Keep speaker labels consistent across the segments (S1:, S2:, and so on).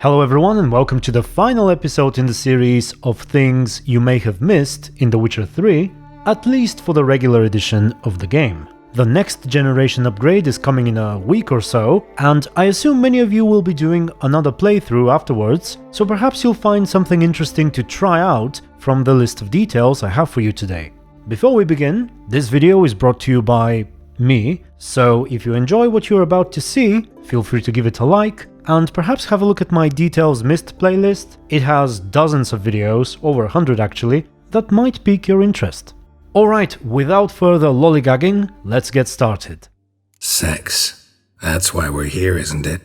S1: Hello everyone and welcome to the final episode in the series of things you may have missed in The Witcher 3, at least for the regular edition of the game. The next generation upgrade is coming in a week or so, and I assume many of you will be doing another playthrough afterwards, so perhaps you'll find something interesting to try out from the list of details I have for you today. Before we begin, this video is brought to you by me, so if you enjoy what you're about to see, feel free to give it a like, and perhaps have a look at my Details Missed playlist. It has dozens of videos, over 100 actually, that might pique your interest. Alright, without further lollygagging, let's get started.
S2: Sex. That's why we're here, isn't it?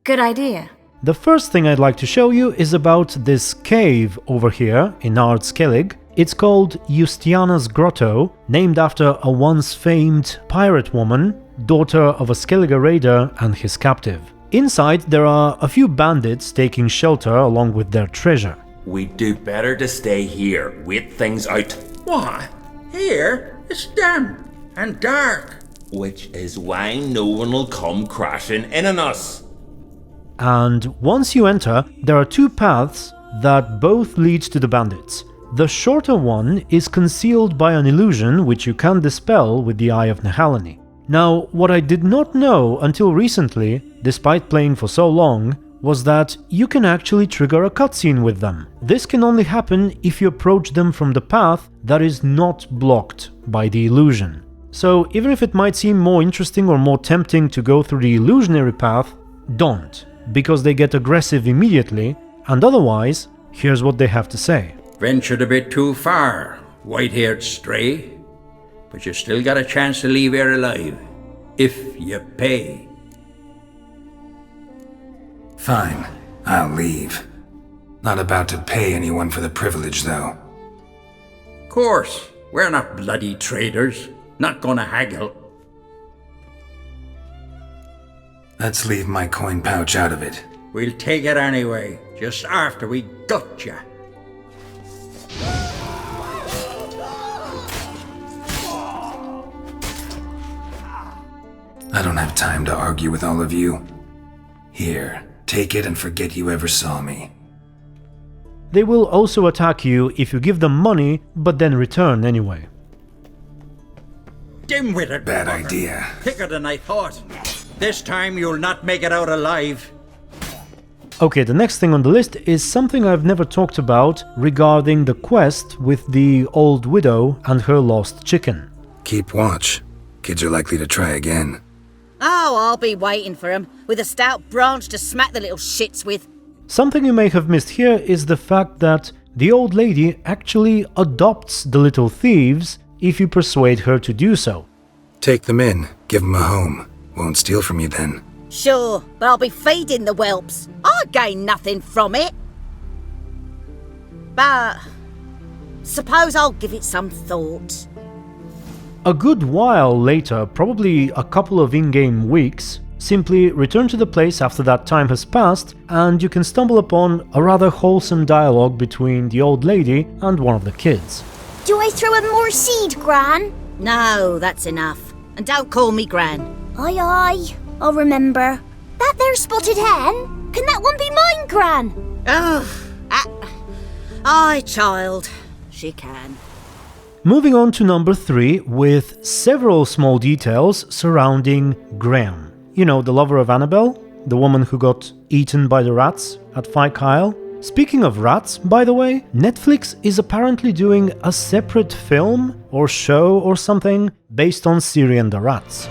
S3: Good idea.
S1: The first thing I'd like to show you is about this cave over here in Skellige. It's called Justiana's Grotto, named after a once famed pirate woman, daughter of a Skellige raider and his captive. Inside there are a few bandits taking shelter along with their treasure.
S4: We'd do better to stay here, wait things out.
S5: What? Here? It's damp and dark.
S4: Which is why no one will come crashing in on us.
S1: And once you enter, there are two paths that both lead to the bandits. The shorter one is concealed by an illusion which you can dispel with the Eye of Nehaleni. Now, what I did not know until recently, despite playing for so long, was that you can actually trigger a cutscene with them. This can only happen if you approach them from the path that is not blocked by the illusion. So even if it might seem more interesting or more tempting to go through the illusionary path, don't, because they get aggressive immediately, and otherwise, here's what they have to say.
S5: Ventured a bit too far, white-haired stray. But you still got a chance to leave here alive, if you pay.
S2: Fine, I'll leave. Not about to pay anyone for the privilege, though.
S5: Course, we're not bloody traders. Not gonna haggle.
S2: Let's leave my coin pouch out of it.
S5: We'll take it anyway, just after we gut ya.
S2: I don't have time to argue with all of you. Here, take it and forget you ever saw me.
S1: They will also attack you if you give them money, but then return anyway.
S5: Dim-witted
S2: Bad
S5: bugger.
S2: idea.
S5: Thicker than I thought. This time you'll not make it out alive.
S1: Okay, the next thing on the list is something I've never talked about regarding the quest with the old widow and her lost chicken.
S2: Keep watch. Kids are likely to try again.
S3: Oh, I'll be waiting for him, with a stout branch to smack the little shits with.
S1: Something you may have missed here is the fact that the old lady actually adopts the little thieves if you persuade her to do so.
S2: Take them in, give them a home. Won't steal from you then.
S3: Sure, but I'll be feeding the whelps. I gain nothing from it. But suppose I'll give it some thought.
S1: A good while later, probably a couple of in-game weeks, simply return to the place after that time has passed and you can stumble upon a rather wholesome dialogue between the old lady and one of the kids.
S6: Do I throw in more seed, Gran?
S3: No, that's enough. And don't call me Gran.
S6: Aye, I'll remember. That there spotted hen? Can that one be mine, Gran?
S3: Aye, child. She can.
S1: Moving on to number 3 with several small details surrounding Graham. You know, the lover of Annabelle? The woman who got eaten by the rats at Fyke Isle? Speaking of rats, by the way, Netflix is apparently doing a separate film or show or something based on Ciri and the rats.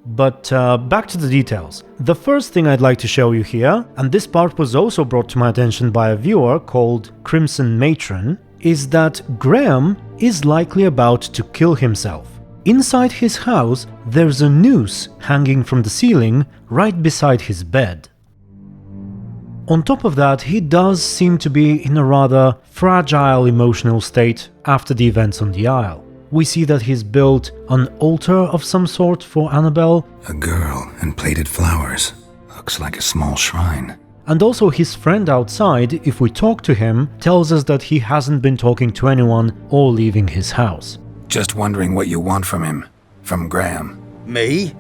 S1: But back to the details. The first thing I'd like to show you here, and this part was also brought to my attention by a viewer called Crimson Matron, is that Graham is likely about to kill himself. Inside his house, there's a noose hanging from the ceiling right beside his bed. On top of that, he does seem to be in a rather fragile emotional state after the events on the Isle. We see that he's built an altar of some sort for Annabelle.
S2: A girl and plated flowers. Looks like a small shrine.
S1: And also his friend outside, if we talk to him, tells us that he hasn't been talking to anyone or leaving his house.
S2: Just wondering what you want from him. From Graham.
S7: Me?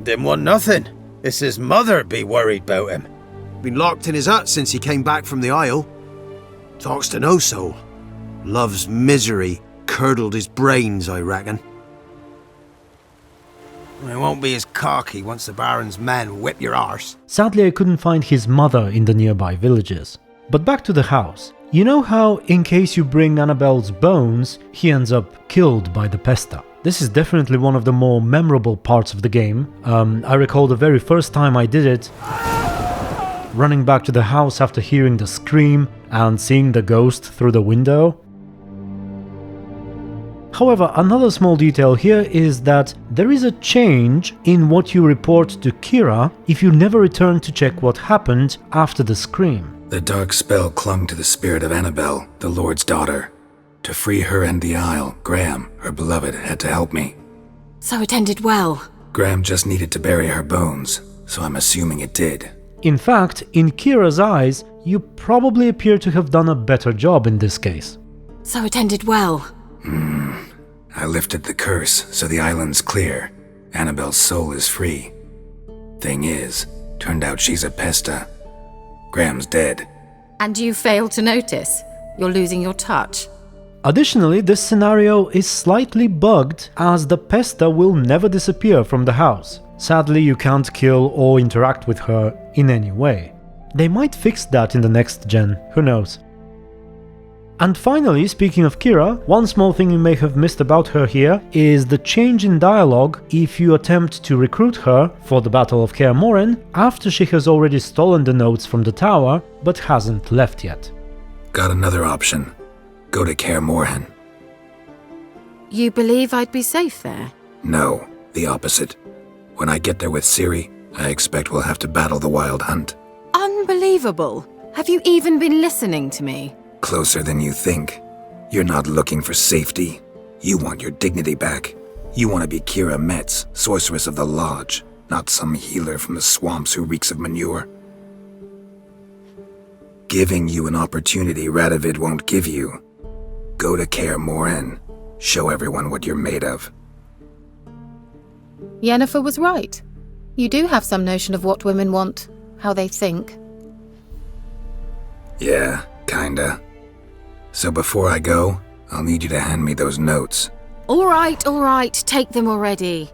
S7: Them want nothing. It's his mother be worried about him.
S8: Been locked in his hut since he came back from the Isle. Talks to no soul. Love's misery curdled his brains, I reckon. It won't be as cocky once the Baron's men whip your arse.
S1: Sadly, I couldn't find his mother in the nearby villages. But back to the house. You know how, in case you bring Annabelle's bones, he ends up killed by the Pesta? This is definitely one of the more memorable parts of the game. I recall the very first time I did it, running back to the house after hearing the scream and seeing the ghost through the window. However, another small detail here is that there is a change in what you report to Keira if you never return to check what happened after the scream.
S2: The dark spell clung to the spirit of Annabelle, the Lord's daughter. To free her and the Isle, Graham, her beloved, had to help me.
S9: So it ended well.
S2: Graham just needed to bury her bones, so I'm assuming it did.
S1: In fact, in Kira's eyes, you probably appear to have done a better job in this case.
S9: So it ended well.
S2: I lifted the curse, so the island's clear. Annabelle's soul is free. Thing is, turned out she's a Pesta. Graham's dead.
S9: And you failed to notice? You're losing your touch.
S1: Additionally, this scenario is slightly bugged as the Pesta will never disappear from the house. Sadly, you can't kill or interact with her in any way. They might fix that in the next gen, who knows. And finally, speaking of Keira, one small thing you may have missed about her here is the change in dialogue if you attempt to recruit her for the Battle of Kaer Morhen after she has already stolen the notes from the tower but hasn't left yet.
S2: Got another option. Go to Kaer Morhen.
S9: You believe I'd be safe there?
S2: No, the opposite. When I get there with Ciri, I expect we'll have to battle the Wild Hunt.
S9: Unbelievable! Have you even been listening to me?
S2: Closer than you think. You're not looking for safety. You want your dignity back. You want to be Keira Metz, sorceress of the Lodge, not some healer from the swamps who reeks of manure. Giving you an opportunity Radovid won't give you. Go to Kaer Morhen. Show everyone what you're made of.
S9: Yennefer was right. You do have some notion of what women want, how they think.
S2: Yeah, kinda. So before I go, I'll need you to hand me those notes.
S9: All right, take them already.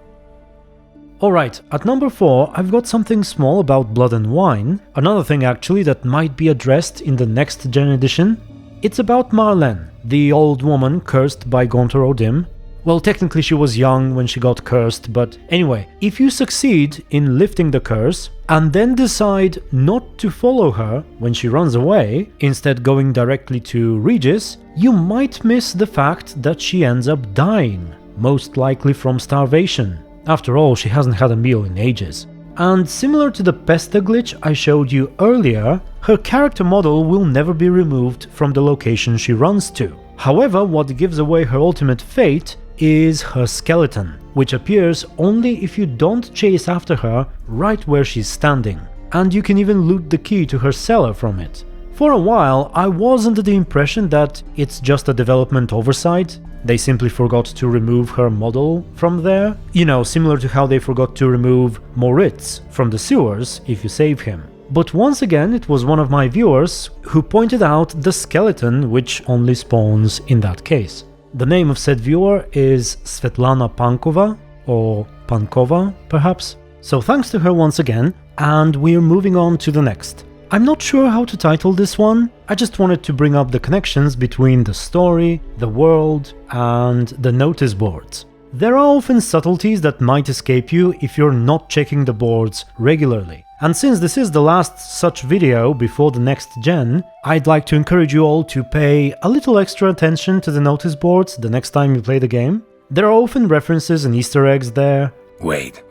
S1: Alright, at number 4, I've got something small about Blood and Wine, another thing actually that might be addressed in the next gen edition. It's about Marlene, the old woman cursed by Gontor Odim. Well, technically she was young when she got cursed, but anyway, if you succeed in lifting the curse and then decide not to follow her when she runs away, instead going directly to Regis, you might miss the fact that she ends up dying, most likely from starvation. After all, she hasn't had a meal in ages. And similar to the Pesta glitch I showed you earlier, her character model will never be removed from the location she runs to. However, what gives away her ultimate fate is her skeleton, which appears only if you don't chase after her right where she's standing, and you can even loot the key to her cellar from it. For a while, I was under the impression that it's just a development oversight. They simply forgot to remove her model from there. You know, similar to how they forgot to remove Moritz from the sewers if you save him. But once again, it was one of my viewers who pointed out the skeleton which only spawns in that case. The name of said viewer is Svetlana Pankova, or Pankova, perhaps. So thanks to her once again, and we're moving on to the next. I'm not sure how to title this one, I just wanted to bring up the connections between the story, the world, and the notice boards. There are often subtleties that might escape you if you're not checking the boards regularly. And since this is the last such video before the next gen, I'd like to encourage you all to pay a little extra attention to the notice boards the next time you play the game. There are often references and Easter eggs there.
S2: Wait,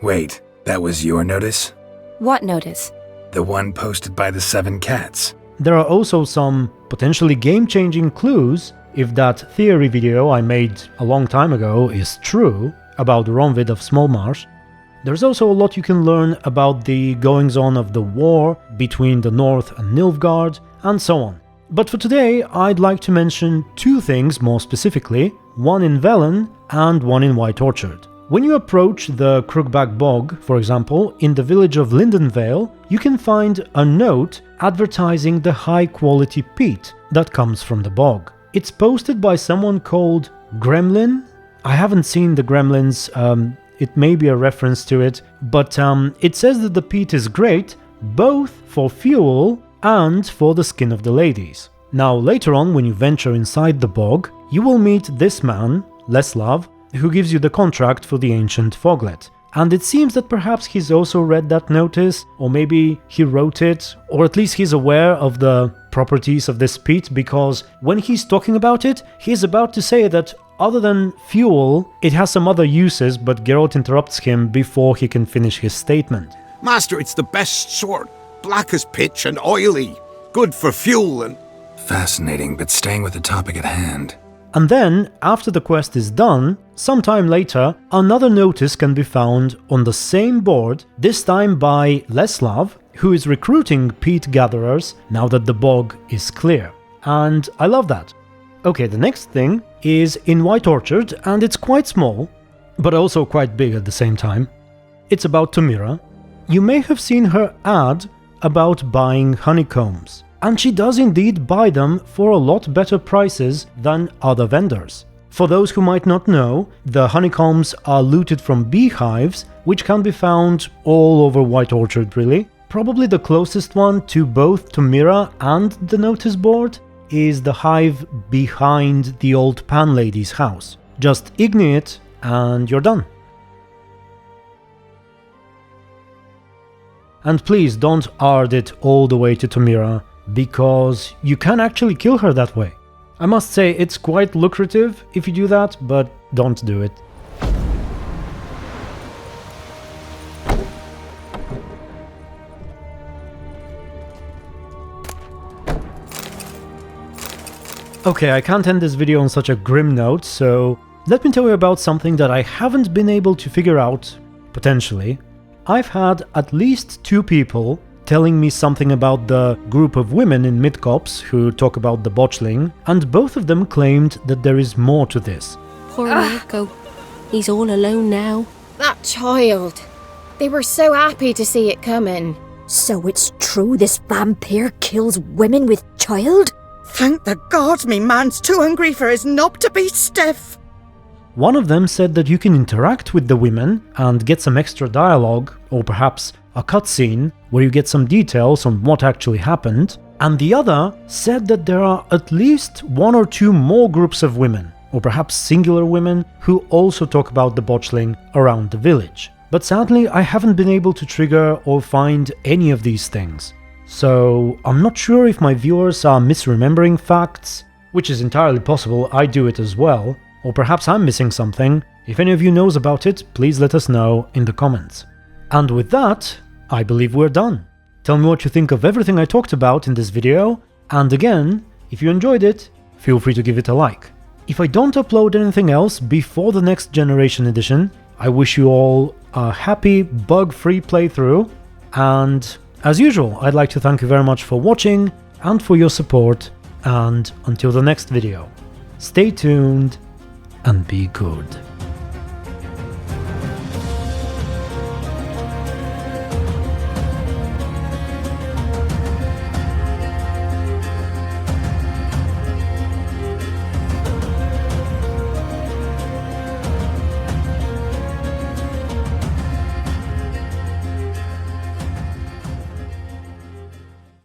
S2: that was your notice?
S6: What notice?
S2: The one posted by the 7 cats.
S1: There are also some potentially game-changing clues if that theory video I made a long time ago is true about Ronvid of Smallmarsh. There's also a lot you can learn about the goings-on of the war between the North and Nilfgaard, and so on. But for today, I'd like to mention 2 things more specifically, one in Velen and one in White Orchard. When you approach the Crookback Bog, for example, in the village of Lindenvale, you can find a note advertising the high-quality peat that comes from the bog. It's posted by someone called Gremlin. I haven't seen the Gremlins, it may be a reference to it, but it says that the peat is great, both for fuel and for the skin of the ladies. Now, later on, when you venture inside the bog, you will meet this man, Leslav, who gives you the contract for the ancient foglet. And it seems that perhaps he's also read that notice, or maybe he wrote it, or at least he's aware of the properties of this peat, because when he's talking about it, he's about to say that other than fuel, it has some other uses, but Geralt interrupts him before he can finish his statement.
S7: Master, it's the best sort. Black as pitch and oily. Good for fuel and...
S2: Fascinating, but staying with the topic at hand.
S1: And then, after the quest is done, sometime later, another notice can be found on the same board, this time by Leslav, who is recruiting peat gatherers now that the bog is clear. And I love that. Okay, the next thing is in White Orchard, and it's quite small, but also quite big at the same time. It's about Tomira. You may have seen her ad about buying honeycombs. And she does indeed buy them for a lot better prices than other vendors. For those who might not know, the honeycombs are looted from beehives, which can be found all over White Orchard really. Probably the closest one to both Tomira and the notice board is the hive behind the old pan lady's house. Just ignore it and you're done. And please don't ard it all the way to Tomira, because you can actually kill her that way. I must say it's quite lucrative if you do that, but don't do it. Okay, I can't end this video on such a grim note, so let me tell you about something that I haven't been able to figure out, potentially. I've had at least 2 people telling me something about the group of women in Midcopse who talk about the botchling, and both of them claimed that there is more to this.
S10: Poor Marco. He's all alone now.
S9: That child. They were so happy to see it coming.
S6: So it's true this vampire kills women with child?
S3: Thank the gods me man's too hungry for his knob to be stiff.
S1: One of them said that you can interact with the women and get some extra dialogue, or perhaps a cutscene where you get some details on what actually happened, and the other said that there are at least 1 or 2 more groups of women, or perhaps singular women, who also talk about the botchling around the village. But sadly, I haven't been able to trigger or find any of these things. So I'm not sure if my viewers are misremembering facts, which is entirely possible, I do it as well, or perhaps I'm missing something. If any of you knows about it, please let us know in the comments. And with that, I believe we're done. Tell me what you think of everything I talked about in this video, and again, if you enjoyed it, feel free to give it a like. If I don't upload anything else before the next generation edition, I wish you all a happy, bug-free playthrough, and as usual, I'd like to thank you very much for watching and for your support, and until the next video, stay tuned and be good.